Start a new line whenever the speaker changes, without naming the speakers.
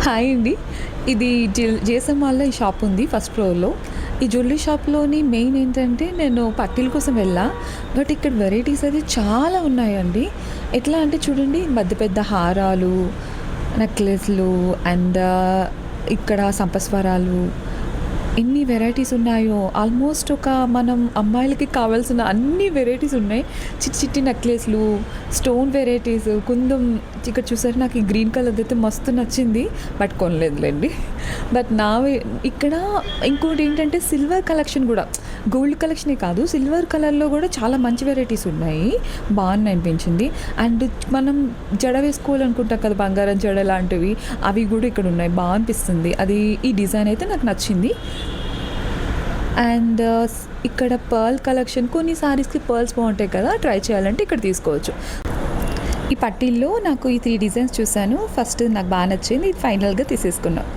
Hi అండి. ఇది JSM మాల్‌లో ఈ షాప్ ఉంది ఫస్ట్ ఫ్లోర్‌లో. ఈ జ్యువెల్లరీ షాప్‌లోని మెయిన్ ఏంటంటే నేను పట్టీల కోసం వెళ్ళా. బట్ ఇక్కడ వెరైటీస్ అయితే చాలా ఉన్నాయండి. ఎట్లా అంటే చూడండి పెద్ద పెద్ద హారాలు, నెక్లెస్‌లు అండ్ ఇక్కడ సంపస్వరాలు ఎన్ని వెరైటీస్ ఉన్నాయో ఆల్మోస్ట్ ఒక మనం అమ్మాయిలకి కావాల్సిన అన్ని వెరైటీస్ ఉన్నాయి. చిట్టి చిట్టి నెక్లెస్లు, స్టోన్ వెరైటీస్, కుందం ఇక్కడ చూసారు నాకు ఈ గ్రీన్ కలర్ది అయితే మస్తు నచ్చింది. బట్ కొనలేదులేండి. బట్ ఇక్కడ ఇంకోటి ఏంటంటే సిల్వర్ కలెక్షన్ కూడా గోల్డ్ కలెక్షనే కాదు సిల్వర్ కలర్లో కూడా చాలా మంచి వెరైటీస్ ఉన్నాయి. బాగున్నాయి అనిపించింది. అండ్ మనం జడ వేసుకోవాలనుకుంటాం కదా బంగారం జడ లాంటివి అవి కూడా ఇక్కడ ఉన్నాయి. బాగా అనిపిస్తుంది. అది ఈ డిజైన్ అయితే నాకు నచ్చింది. అండ్ ఇక్కడ పర్ల్ కలెక్షన్ కొన్ని సారీస్కి పర్ల్స్ బాగుంటాయి కదా ట్రై చేయాలంటే ఇక్కడ తీసుకోవచ్చు. ఈ పట్టీల్లో నాకు ఈ 3 డిజైన్స్ చూశాను. ఫస్ట్ నాకు బాగా నచ్చింది. ఇది ఫైనల్గా తీసేసుకున్నాను.